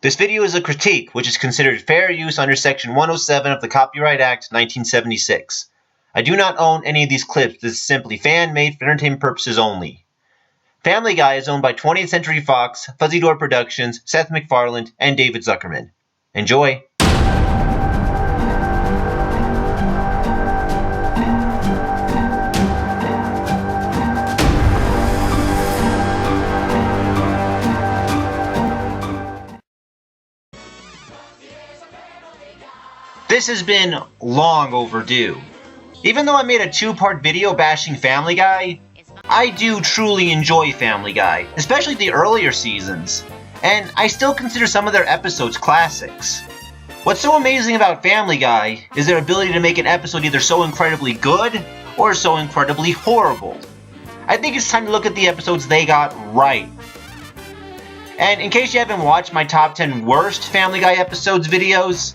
This video is a critique, which is considered fair use under Section 107 of the Copyright Act 1976. I do not own any of these clips. This is simply fan-made for entertainment purposes only. Family Guy is owned by 20th Century Fox, Fuzzy Door Productions, Seth MacFarlane, and David Zuckerman. Enjoy! This has been long overdue. Even though I made a two-part video bashing Family Guy, I do truly enjoy Family Guy, especially the earlier seasons, and I still consider some of their episodes classics. What's so amazing about Family Guy is their ability to make an episode either so incredibly good or so incredibly horrible. I think it's time to look at the episodes they got right. And in case you haven't watched my top 10 worst Family Guy episodes videos,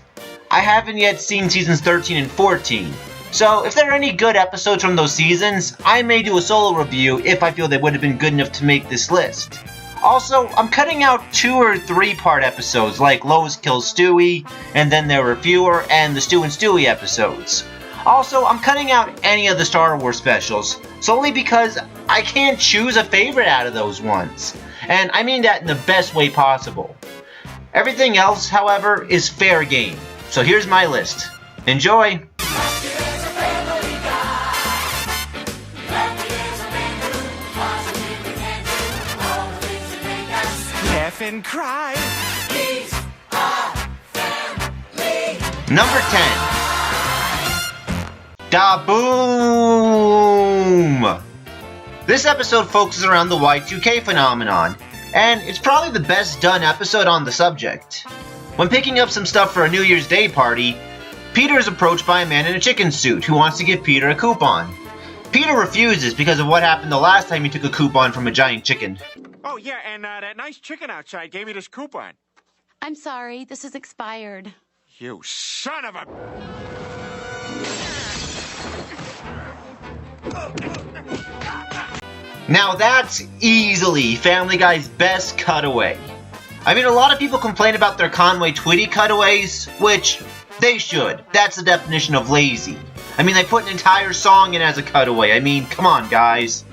I haven't yet seen seasons 13 and 14, so if there are any good episodes from those seasons, I may do a solo review if I feel they would have been good enough to make this list. Also, I'm cutting out 2 or 3 part episodes like Lois Kills Stewie, and Then There Were Fewer, and the Stu and Stewie episodes. Also, I'm cutting out any of the Star Wars specials, solely because I can't choose a favorite out of those ones, and I mean that in the best way possible. Everything else, however, is fair game. So here's my list. Enjoy! Laugh and cry. These are family. Number 10. Dahoom! This episode focuses around the Y2K phenomenon, and it's probably the best done episode on the subject. When picking up some stuff for a New Year's Day party, Peter is approached by a man in a chicken suit who wants to give Peter a coupon. Peter refuses because of what happened the last time he took a coupon from a giant chicken. Oh, yeah, and that nice chicken outside gave me this coupon. I'm sorry, this is expired. You son of a... Now that's easily Family Guy's best cutaway. I mean, a lot of people complain about their Conway Twitty cutaways, which they should. That's the definition of lazy. I mean, they put an entire song in as a cutaway. I mean, come on, guys.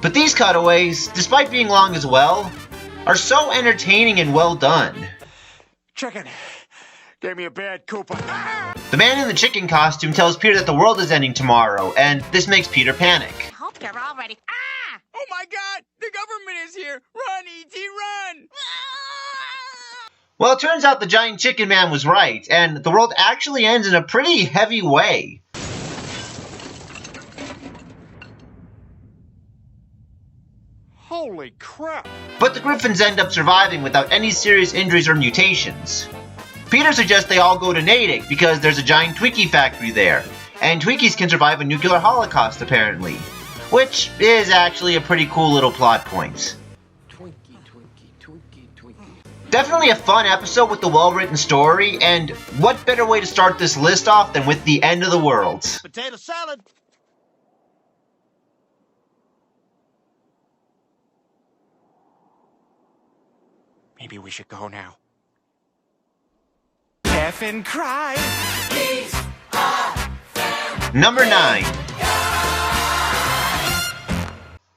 But these cutaways, despite being long as well, are so entertaining and well done. Chicken gave me a bad coupon. The man in the chicken costume tells Peter that the world is ending tomorrow, and this makes Peter panic. I hope you're all ready. Ah! Oh my God! The government is here! Run, E.T., run! Well, it turns out the giant chicken man was right, and the world actually ends in a pretty heavy way. Holy crap! But the Griffins end up surviving without any serious injuries or mutations. Peter suggests they all go to Natick because there's a giant Twinkie factory there, and Twinkies can survive a nuclear holocaust apparently, which is actually a pretty cool little plot point. Definitely a fun episode with a well-written story, and what better way to start this list off than with the end of the world? Potato salad! Maybe we should go now. Laugh and cry. These are family. Number 9.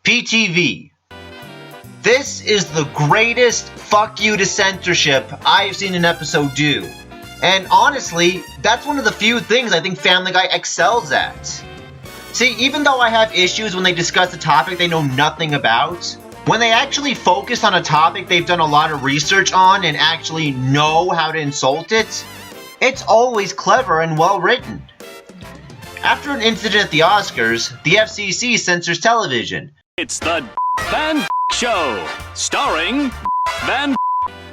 PTV. This is the greatest fuck you to censorship I've seen an episode do. And honestly, that's one of the few things I think Family Guy excels at. See, even though I have issues when they discuss a topic they know nothing about, when they actually focus on a topic they've done a lot of research on and actually know how to insult it, it's always clever and well written. After an incident at the Oscars, the FCC censors television. It's the Van Show, starring Van.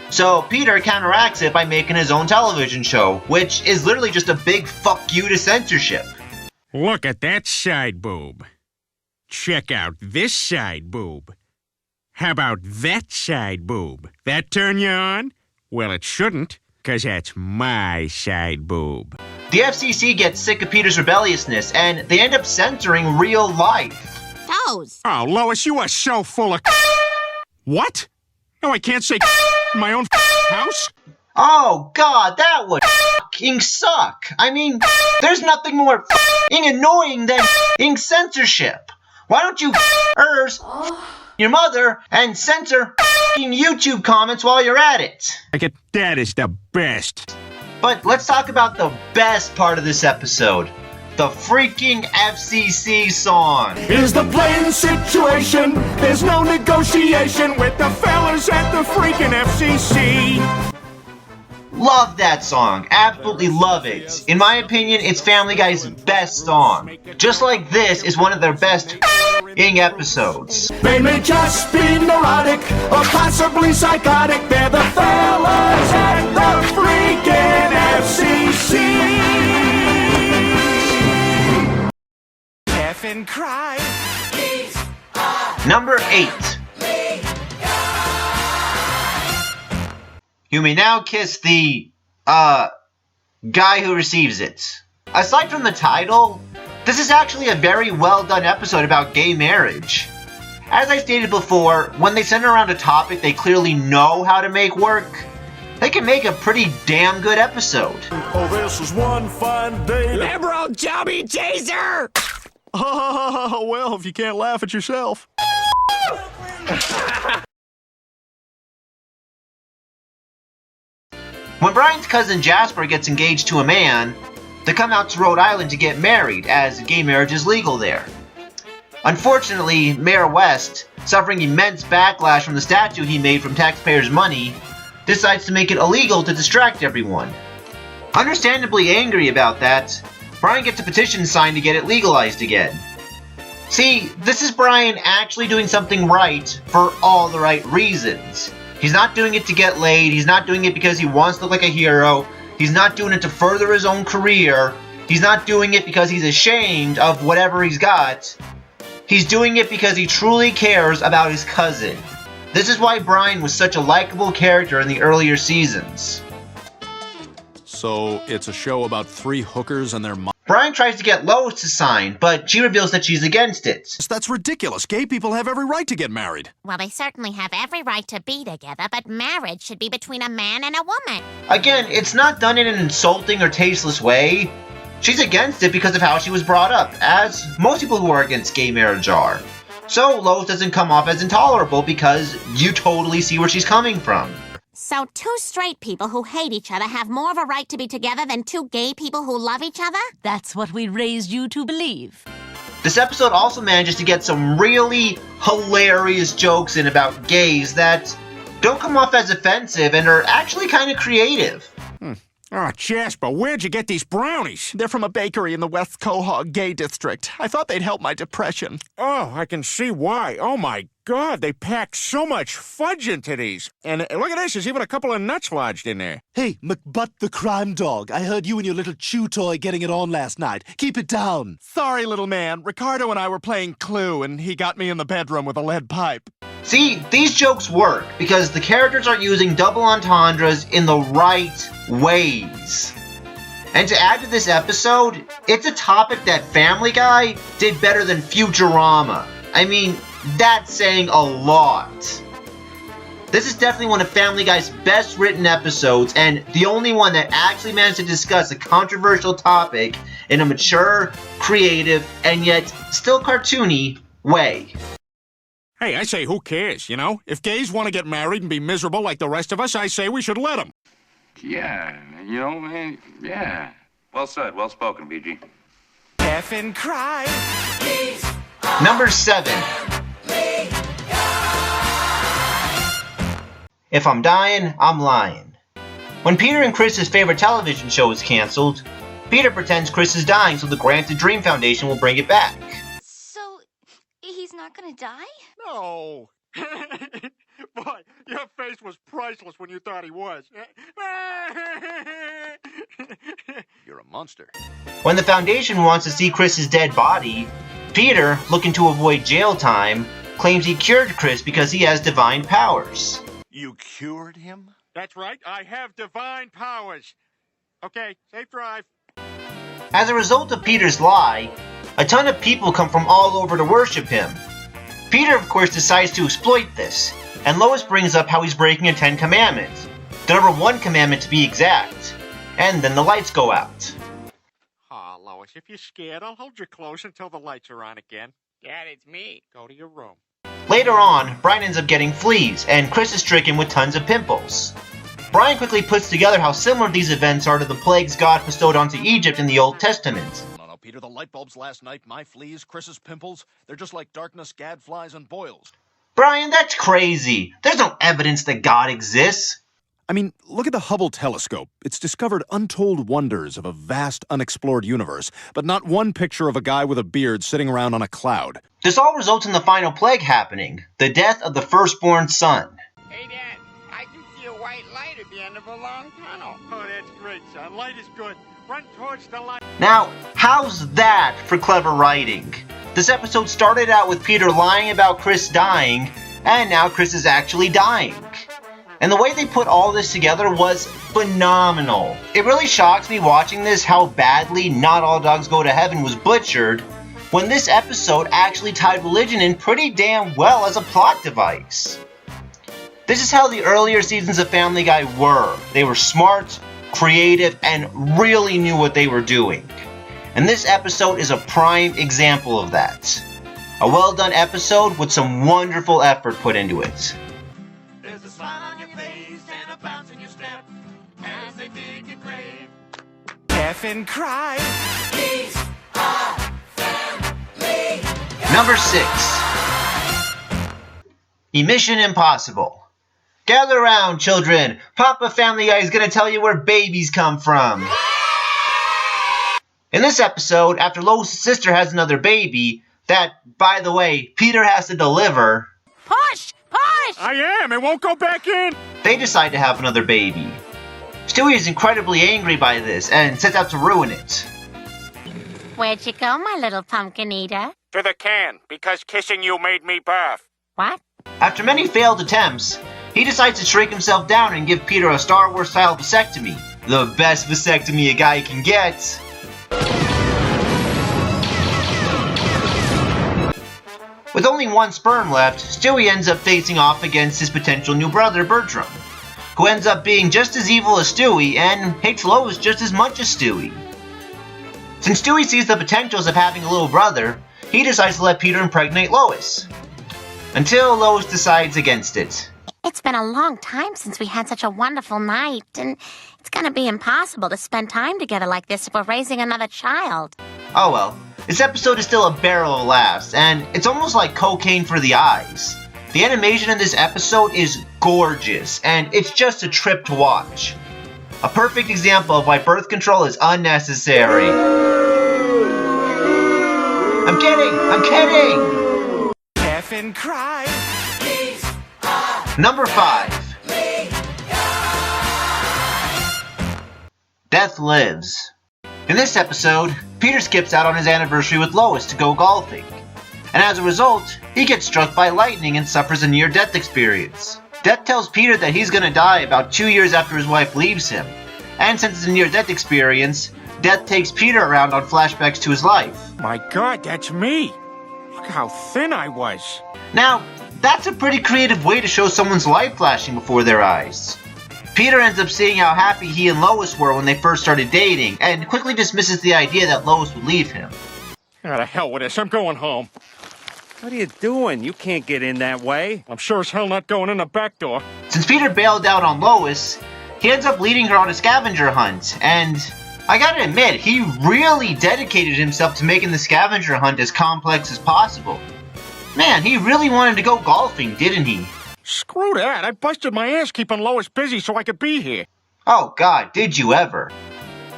So Peter counteracts it by making his own television show, which is literally just a big fuck you to censorship. Look at that side boob. Check out this side boob. How about that side boob? That turn you on? Well, it shouldn't, 'cause that's my side boob. The FCC gets sick of Peter's rebelliousness, and they end up censoring real life. Toes. Oh, Lois, you are so full of... What? No, I can't say my own house? Oh god, that would f***ing suck. I mean, there's nothing more f***ing annoying than f***ing censorship. Why don't you f***ers your mother and censor f***ing YouTube comments while you're at it? That is the best. But let's talk about the best part of this episode. The freaking FCC song. Here's the plain situation. There's no negotiation with the fellas at the freaking FCC. Love that song. Absolutely love it. In my opinion, it's Family Guy's best song. Just like this is one of their best f***ing episodes. They may just be neurotic or possibly psychotic. They're the fellas at the freaking FCC. Laugh and cry. Number 8. You may now kiss the, guy who receives it. Aside from the title, this is actually a very well done episode about gay marriage. As I stated before, when they send around a topic they clearly know how to make work, they can make a pretty damn good episode. Oh, this is one fine day. Liberal Joby Chaser! Oh, well, if you can't laugh at yourself. When Brian's cousin Jasper gets engaged to a man, they come out to Rhode Island to get married, as gay marriage is legal there. Unfortunately, Mayor West, suffering immense backlash from the statue he made from taxpayers' money, decides to make it illegal to distract everyone. Understandably angry about that, Brian gets a petition signed to get it legalized again. See, this is Brian actually doing something right for all the right reasons. He's not doing it to get laid, he's not doing it because he wants to look like a hero, he's not doing it to further his own career, he's not doing it because he's ashamed of whatever he's got. He's doing it because he truly cares about his cousin. This is why Brian was such a likable character in the earlier seasons. So, it's a show about 3 hookers and their moms? Brian tries to get Lois to sign, but she reveals that she's against it. That's ridiculous. Gay people have every right to get married. Well, they certainly have every right to be together, but marriage should be between a man and a woman. Again, it's not done in an insulting or tasteless way. She's against it because of how she was brought up, as most people who are against gay marriage are. So Lois doesn't come off as intolerable because you totally see where she's coming from. So 2 straight people who hate each other have more of a right to be together than 2 gay people who love each other? That's what we raised you to believe. This episode also manages to get some really hilarious jokes in about gays that don't come off as offensive and are actually kind of creative. Oh, Jasper, where'd you get these brownies? They're from a bakery in the West Quahog Gay District. I thought they'd help my depression. Oh, I can see why. Oh my God, they packed so much fudge into these. And look at this, there's even a couple of nuts lodged in there. Hey, McButt the crime dog. I heard you and your little chew toy getting it on last night. Keep it down. Sorry, little man. Ricardo and I were playing Clue, and he got me in the bedroom with a lead pipe. See, these jokes work because the characters are using double entendres in the right ways. And to add to this episode, it's a topic that Family Guy did better than Futurama. I mean, that's saying a lot. This is definitely one of Family Guy's best written episodes, and the only one that actually managed to discuss a controversial topic in a mature, creative, and yet still cartoony way. Hey, I say who cares, you know? If gays want to get married and be miserable like the rest of us, I say we should let them. Yeah, you know, man, yeah. Well said, well spoken, BG. Laugh and cry. Number 7. If I'm dying, I'm lying. When Peter and Chris's favorite television show is canceled, Peter pretends Chris is dying so the Granted Dream Foundation will bring it back. So, he's not gonna die? No. Boy, your face was priceless when you thought he was. You're a monster. When the Foundation wants to see Chris's dead body, Peter, looking to avoid jail time, claims he cured Chris because he has divine powers. You cured him? That's right, I have divine powers. Okay, safe drive. As a result of Peter's lie, a ton of people come from all over to worship him. Peter, of course, decides to exploit this, and Lois brings up how he's breaking a 10 Commandments. The number 1 commandment to be exact. And then the lights go out. Aw, Lois, if you're scared, I'll hold you close until the lights are on again. Dad, it's me. Go to your room. Later on, Brian ends up getting fleas, and Chris is stricken with tons of pimples. Brian quickly puts together how similar these events are to the plagues God bestowed onto Egypt in the Old Testament. No, Peter, the light bulbs last night, my fleas, Chris's pimples, they're just like darkness, gadflies, and boils. Brian, that's crazy. There's no evidence that God exists. I mean, look at the Hubble telescope. It's discovered untold wonders of a vast, unexplored universe, but not one picture of a guy with a beard sitting around on a cloud. This all results in the final plague happening, the death of the firstborn son. Hey, Dad, I can see a white light at the end of a long tunnel. Oh, that's great, son. Light is good. Run towards the light. Now, how's that for clever writing? This episode started out with Peter lying about Chris dying, and now Chris is actually dying. And the way they put all this together was phenomenal. It really shocks me watching this how badly Not All Dogs Go to Heaven was butchered, when this episode actually tied religion in pretty damn well as a plot device. This is how the earlier seasons of Family Guy were. They were smart, creative, and really knew what they were doing. And this episode is a prime example of that. A well done episode with some wonderful effort put into it. There's a smile on your face and a bounce in your step as they dig your grave. Laugh and cry. These are family. Number 6. Emission Impossible. Gather around, children. Papa Family Guy is going to tell you where babies come from. In this episode, after Lois' sister has another baby, that, by the way, Peter has to deliver, Push! Push! I am. It won't go back in. they decide to have another baby. Stewie is incredibly angry by this and sets out to ruin it. Where'd you go, my little pumpkin eater? To the can, because kissing you made me barf. What? After many failed attempts, he decides to shrink himself down and give Peter a Star Wars-style vasectomy. The best vasectomy a guy can get. With only one sperm left, Stewie ends up facing off against his potential new brother, Bertram, who ends up being just as evil as Stewie and hates Lois just as much as Stewie. Since Stewie sees the potentials of having a little brother, he decides to let Peter impregnate Lois. Until Lois decides against it. It's been a long time since we had such a wonderful night, and it's gonna be impossible to spend time together like this if we're raising another child. Oh well, this episode is still a barrel of laughs, and it's almost like cocaine for the eyes. The animation in this episode is gorgeous, and it's just a trip to watch. A perfect example of why birth control is unnecessary. I'm kidding! Laugh and cry. Number 5. Death Lives. In this episode, Peter skips out on his anniversary with Lois to go golfing. And as a result, he gets struck by lightning and suffers a near-death experience. Death tells Peter that he's gonna die about 2 years after his wife leaves him. And since it's a near-death experience, Death takes Peter around on flashbacks to his life. My God, that's me. Look how thin I was. Now, that's a pretty creative way to show someone's life flashing before their eyes. Peter ends up seeing how happy he and Lois were when they first started dating, and quickly dismisses the idea that Lois would leave him. Ah, to hell with this. I'm going home. What are you doing? You can't get in that way. I'm sure as hell not going in the back door. Since Peter bailed out on Lois, he ends up leading her on a scavenger hunt, and I gotta admit, he really dedicated himself to making the scavenger hunt as complex as possible. Man, he really wanted to go golfing, didn't he? Screw that. I busted my ass keeping Lois busy so I could be here. Oh god, did you ever.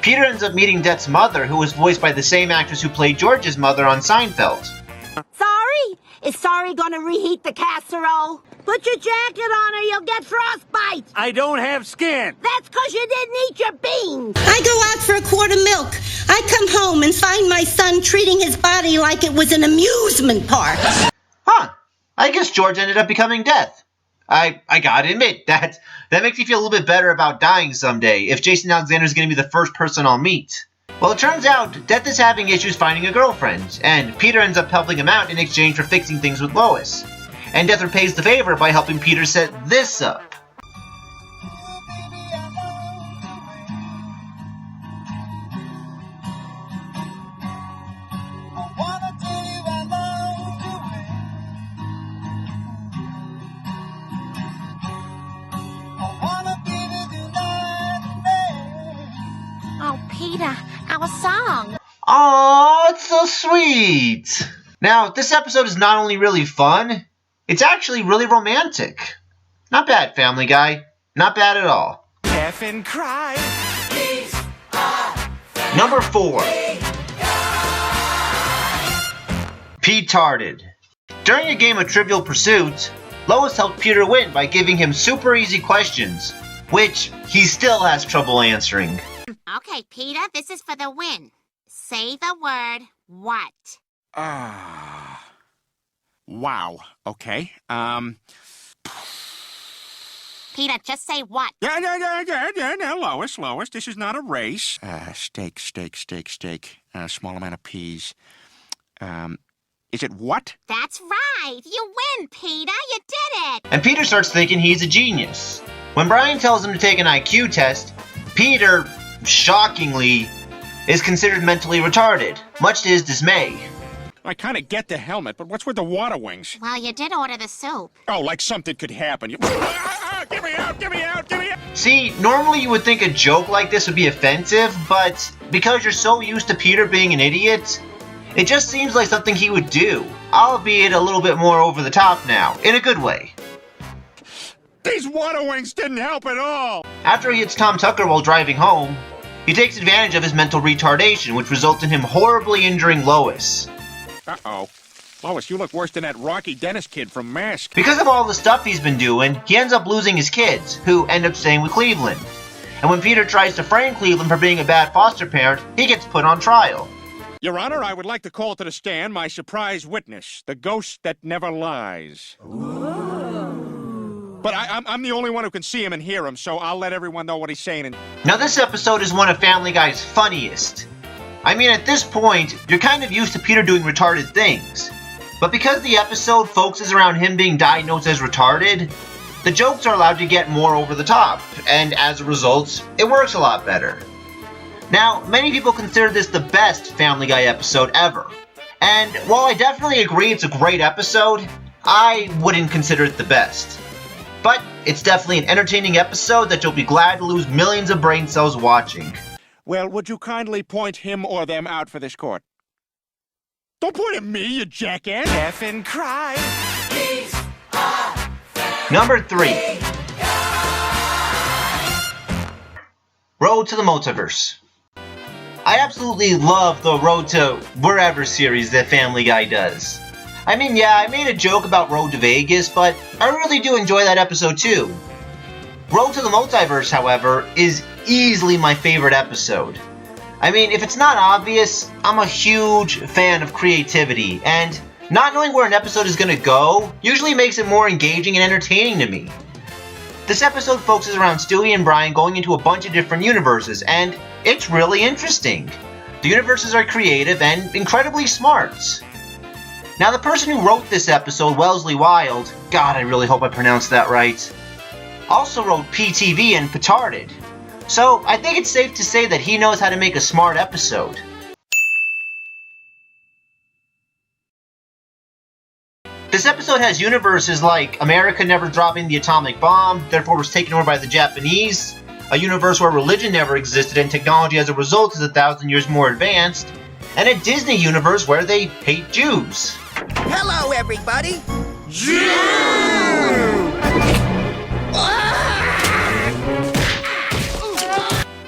Peter ends up meeting Death's mother, who was voiced by the same actress who played George's mother on Seinfeld. Sorry? Is Sorry gonna reheat the casserole? Put your jacket on or you'll get frostbite. I don't have skin. That's 'cause you didn't eat your beans. I go out for a quart of milk. I come home and find my son treating his body like it was an amusement park. Huh. I guess George ended up becoming Death. I gotta admit, that makes me feel a little bit better about dying someday, if Jason Alexander's gonna be the first person I'll meet. Well, it turns out Death is having issues finding a girlfriend, and Peter ends up helping him out in exchange for fixing things with Lois. And Death repays the favor by helping Peter set this up. Peter, our song. Aww, it's so sweet. Now, this episode is not only really fun, it's actually really romantic. Not bad, Family Guy. Not bad at all. Laugh and cry. Number 4. Petarded. During a game of Trivial Pursuit, Lois helped Peter win by giving him super easy questions, which he still has trouble answering. Okay, Peter, this is for the win. Say the word, what? Wow. Okay. Peter, just say what. Yeah, Lois, this is not a race. Steak. Small amount of peas. Is it what? That's right. You win, Peter. You did it. And Peter starts thinking he's a genius. When Brian tells him to take an IQ test, Peter, shockingly, is considered mentally retarded, much to his dismay. I kind of get the helmet, but what's with the water wings? Well, you did order the soup. Oh, like something could happen. Get me out! See, normally you would think a joke like this would be offensive, but because you're so used to Peter being an idiot, it just seems like something he would do, albeit a little bit more over the top now, in a good way. These water wings didn't help at all! After he hits Tom Tucker while driving home, he takes advantage of his mental retardation, which results in him horribly injuring Lois. Uh-oh. Lois, you look worse than that Rocky Dennis kid from Mask. Because of all the stuff he's been doing, he ends up losing his kids, who end up staying with Cleveland. And when Peter tries to frame Cleveland for being a bad foster parent, he gets put on trial. Your Honor, I would like to call to the stand my surprise witness, the ghost that never lies. But I'm the only one who can see him and hear him, so I'll let everyone know what he's saying. Now this episode is one of Family Guy's funniest. I mean, at this point, you're kind of used to Peter doing retarded things. But because the episode focuses around him being diagnosed as retarded, the jokes are allowed to get more over the top, and as a result, it works a lot better. Now, many people consider this the best Family Guy episode ever. And while I definitely agree it's a great episode, I wouldn't consider it the best. But it's definitely an entertaining episode that you'll be glad to lose millions of brain cells watching. Well, would you kindly point him or them out for this court? Don't point at me, you jackass! Laugh and cry. Number 3. Road to the Multiverse. I absolutely love the Road to Wherever series that Family Guy does. I mean, yeah, I made a joke about Road to Vegas, but I really do enjoy that episode too. Road to the Multiverse, however, is easily my favorite episode. I mean, if it's not obvious, I'm a huge fan of creativity, and not knowing where an episode is going to go usually makes it more engaging and entertaining to me. This episode focuses around Stewie and Brian going into a bunch of different universes, and it's really interesting. The universes are creative and incredibly smart. Now, the person who wrote this episode, Wellesley Wild, God, I really hope I pronounced that right, also wrote PTV and Petarded. So, I think it's safe to say that he knows how to make a smart episode. This episode has universes like America never dropping the atomic bomb, therefore was taken over by the Japanese, a universe where religion never existed and technology as a result is 1,000 years more advanced, and a Disney universe where they hate Jews. Hello, everybody!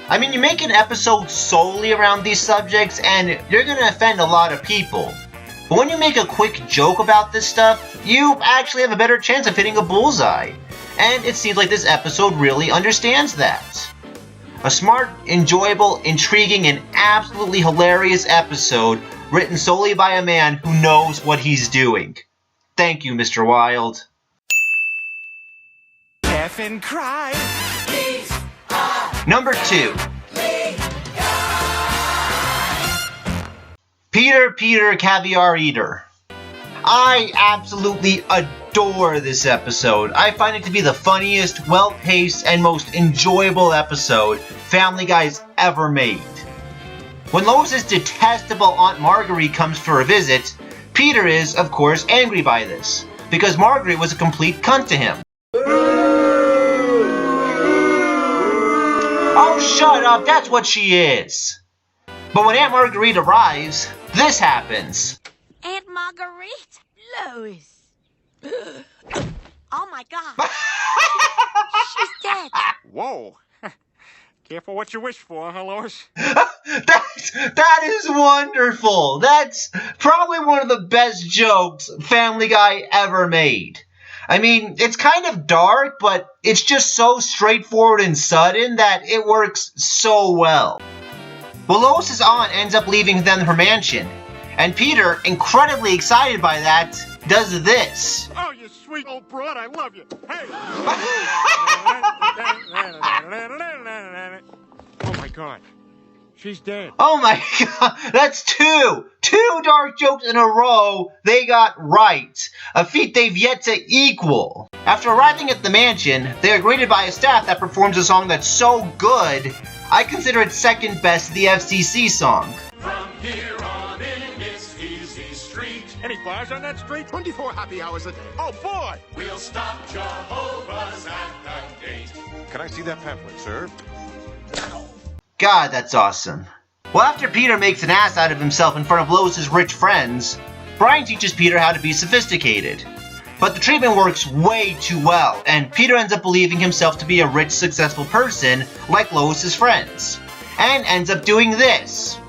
I mean, you make an episode solely around these subjects and you're gonna offend a lot of people. But when you make a quick joke about this stuff, you actually have a better chance of hitting a bullseye. And it seems like this episode really understands that. A smart, enjoyable, intriguing, and absolutely hilarious episode written solely by a man who knows what he's doing. Thank you, Mr. Wild. Laugh and cry. Number 2. Peter, Caviar Eater. I absolutely adore this episode. I find it to be the funniest, well-paced, and most enjoyable episode Family Guy's ever made. When Lois's detestable Aunt Marguerite comes for a visit, Peter is, of course, angry by this, because Marguerite was a complete cunt to him. Oh, shut up, that's what she is! But when Aunt Marguerite arrives, this happens. Aunt Marguerite? Lois. Oh my God. She's dead. Whoa. Careful what you wish for, huh, Lois? That is wonderful. That's probably one of the best jokes Family Guy ever made. I mean, it's kind of dark, but it's just so straightforward and sudden that it works so well. Well, Lois's aunt ends up leaving them her mansion, and Peter, incredibly excited by that, does this. Oh, you sweet old broad, I love you. Hey! Oh my God. She's dead. Oh my God, that's two dark jokes in a row they got right. A feat they've yet to equal. After arriving at the mansion, they are greeted by a staff that performs a song that's so good, I consider it second best to the FCC song. From here on in, it's easy street. Any bars on that street? 24 happy hours a day. Oh boy! We'll stop Jehovah's at the gate. Can I see that pamphlet, sir? God, that's awesome. Well, after Peter makes an ass out of himself in front of Lois's rich friends, Brian teaches Peter how to be sophisticated. But the treatment works way too well, and Peter ends up believing himself to be a rich, successful person like Lois's friends, and ends up doing this.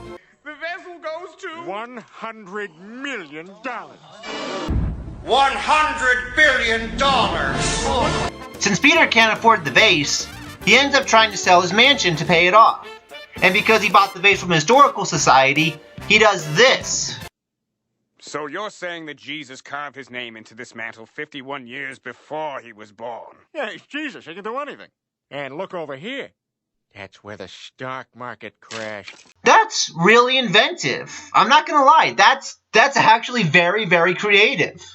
The vessel goes to $100 million. $100 billion. Since Peter can't afford the vase, he ends up trying to sell his mansion to pay it off. And because he bought the vase from a historical society, he does this. So you're saying that Jesus carved his name into this mantle 51 years before he was born? Yeah, he's Jesus. He can do anything. And look over here. That's where the stock market crashed. That's really inventive. I'm not gonna lie, that's actually very, very creative.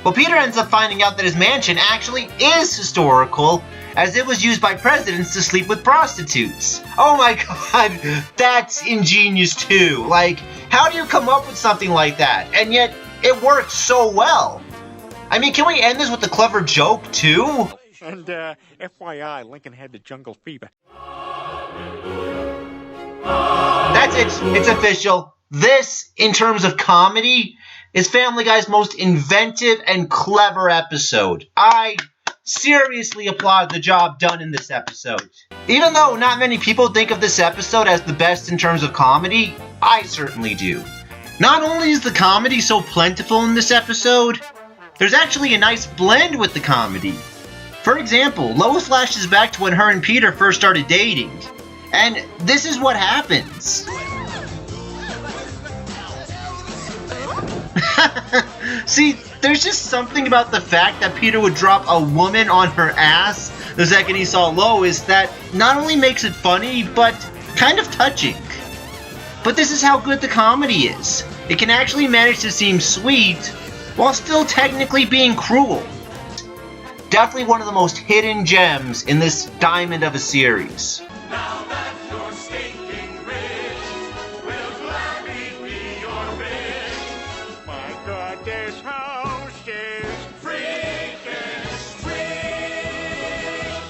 Well, Peter ends up finding out that his mansion actually is historical, as it was used by presidents to sleep with prostitutes. Oh my God, that's ingenious too. Like, how do you come up with something like that? And yet, it works so well. I mean, can we end this with a clever joke too? And, FYI, Lincoln had the jungle fever. That's it. It's official. This, in terms of comedy, is Family Guy's most inventive and clever episode. I seriously applaud the job done in this episode. Even though not many people think of this episode as the best in terms of comedy, I certainly do. Not only is the comedy so plentiful in this episode, there's actually a nice blend with the comedy. For example, Lois flashes back to when her and Peter first started dating, and this is what happens. See, there's just something about the fact that Peter would drop a woman on her ass the second he saw Lois that not only makes it funny, but kind of touching. But this is how good the comedy is. It can actually manage to seem sweet, while still technically being cruel. Definitely one of the most hidden gems in this diamond of a series. Now that you're stinking rich, we'll gladly be your bitch. My God, this house is Freaking street.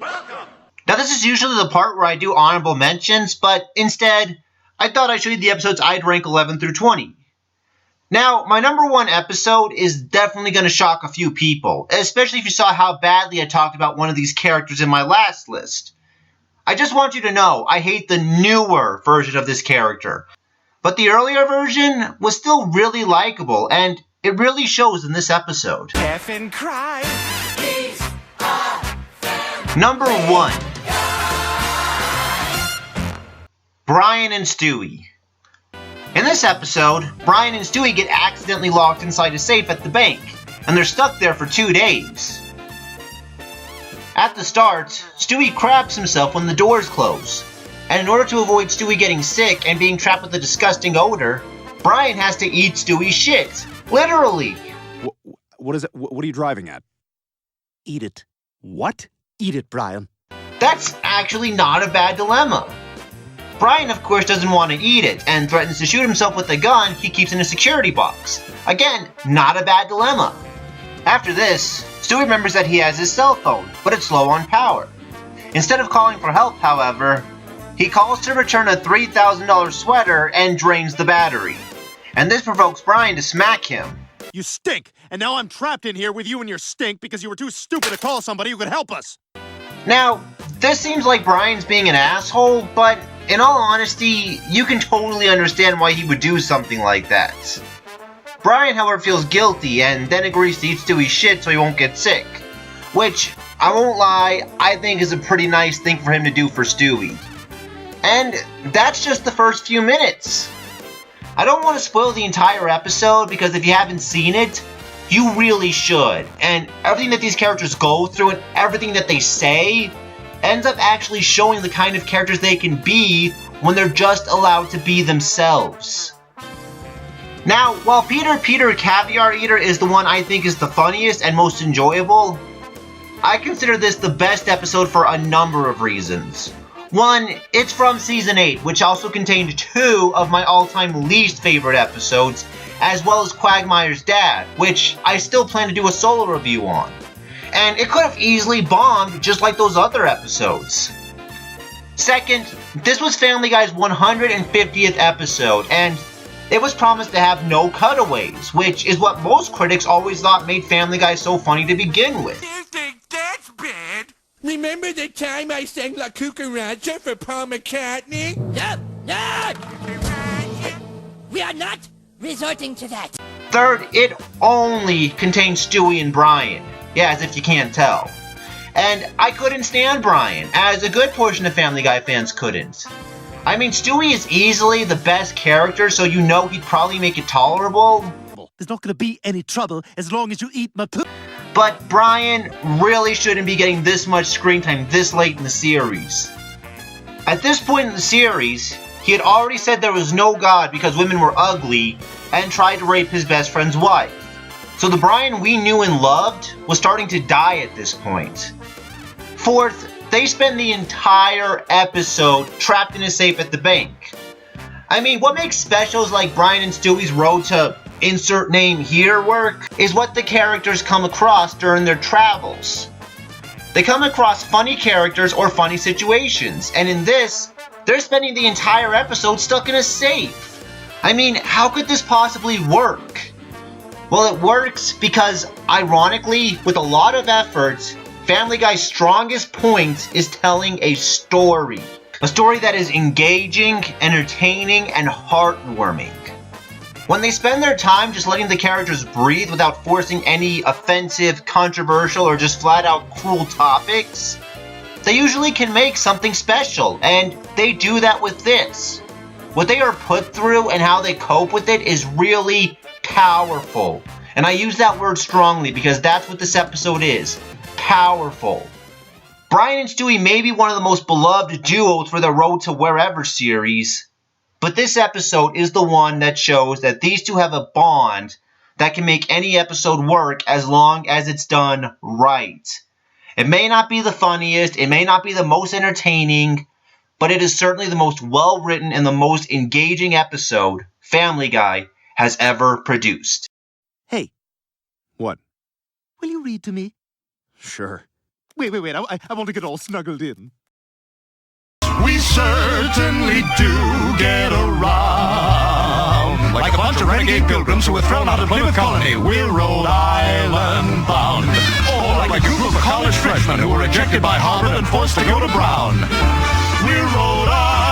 Welcome. Now this is usually the part where I do honorable mentions, but instead, I thought I'd show you the episodes I'd rank 11 through 20. Now, my number one episode is definitely going to shock a few people, especially if you saw how badly I talked about one of these characters in my last list. I just want you to know, I hate the newer version of this character. But the earlier version was still really likable, and it really shows in this episode. F and cry. Number 1. Brian and Stewie. In this episode, Brian and Stewie get accidentally locked inside a safe at the bank, and they're stuck there for 2 days. At the start, Stewie craps himself when the doors close, and in order to avoid Stewie getting sick and being trapped with a disgusting odor, Brian has to eat Stewie's shit. Literally. What is it? What are you driving at? Eat it. What? Eat it, Brian. That's actually not a bad dilemma. Brian, of course, doesn't want to eat it, and threatens to shoot himself with a gun he keeps in a security box. Again, not a bad dilemma. After this, Stewie remembers that he has his cell phone, but it's low on power. Instead of calling for help, however, he calls to return a $3,000 sweater and drains the battery. And this provokes Brian to smack him. You stink, and now I'm trapped in here with you and your stink because you were too stupid to call somebody who could help us. Now, this seems like Brian's being an asshole, but in all honesty, you can totally understand why he would do something like that. Brian, however, feels guilty and then agrees to eat Stewie's shit so he won't get sick. Which, I won't lie, I think is a pretty nice thing for him to do for Stewie. And that's just the first few minutes. I don't want to spoil the entire episode because if you haven't seen it, you really should. And everything that these characters go through and everything that they say ends up actually showing the kind of characters they can be when they're just allowed to be themselves. Now, while Peter Caviar Eater is the one I think is the funniest and most enjoyable, I consider this the best episode for a number of reasons. One, it's from Season 8, which also contained 2 of my all-time least favorite episodes, as well as Quagmire's Dad, which I still plan to do a solo review on. And it could have easily bombed just like those other episodes. Second, this was Family Guy's 150th episode, and it was promised to have no cutaways, which is what most critics always thought made Family Guy so funny to begin with. You think that's bad? Remember the time I sang La Cucaracha for Paul McCartney? No! We are not resorting to that. Third, it only contains Stewie and Brian. Yeah, as if you can't tell. And I couldn't stand Brian, as a good portion of Family Guy fans couldn't. I mean, Stewie is easily the best character, so you know he'd probably make it tolerable. There's not gonna be any trouble as long as you eat my poop. But Brian really shouldn't be getting this much screen time this late in the series. At this point in the series, he had already said there was no God because women were ugly, and tried to rape his best friend's wife. So the Brian we knew and loved was starting to die at this point. Fourth, they spend the entire episode trapped in a safe at the bank. I mean, what makes specials like Brian and Stewie's Road to Insert Name Here work is what the characters come across during their travels. They come across funny characters or funny situations, and in this, they're spending the entire episode stuck in a safe. I mean, how could this possibly work? Well, it works because, ironically, with a lot of effort, Family Guy's strongest point is telling a story. A story that is engaging, entertaining, and heartwarming. When they spend their time just letting the characters breathe without forcing any offensive, controversial, or just flat out cruel topics, they usually can make something special, and they do that with this. What they are put through and how they cope with it is really powerful. And I use that word strongly because that's what this episode is. Powerful. Brian and Stewie may be one of the most beloved duos for the Road to Wherever series, but this episode is the one that shows that these two have a bond that can make any episode work as long as it's done right. It may not be the funniest, it may not be the most entertaining, but it is certainly the most well-written and the most engaging episode Family Guy has ever produced. Hey. What? Will you read to me? Sure. Wait. I want to get all snuggled in. We certainly do get around. Like a bunch of renegade pilgrims who were thrown out of Plymouth Colony, we're Rhode Island bound. Or like a group of college freshmen who were rejected by Harvard and forced to go to Brown. We're Rhode Island.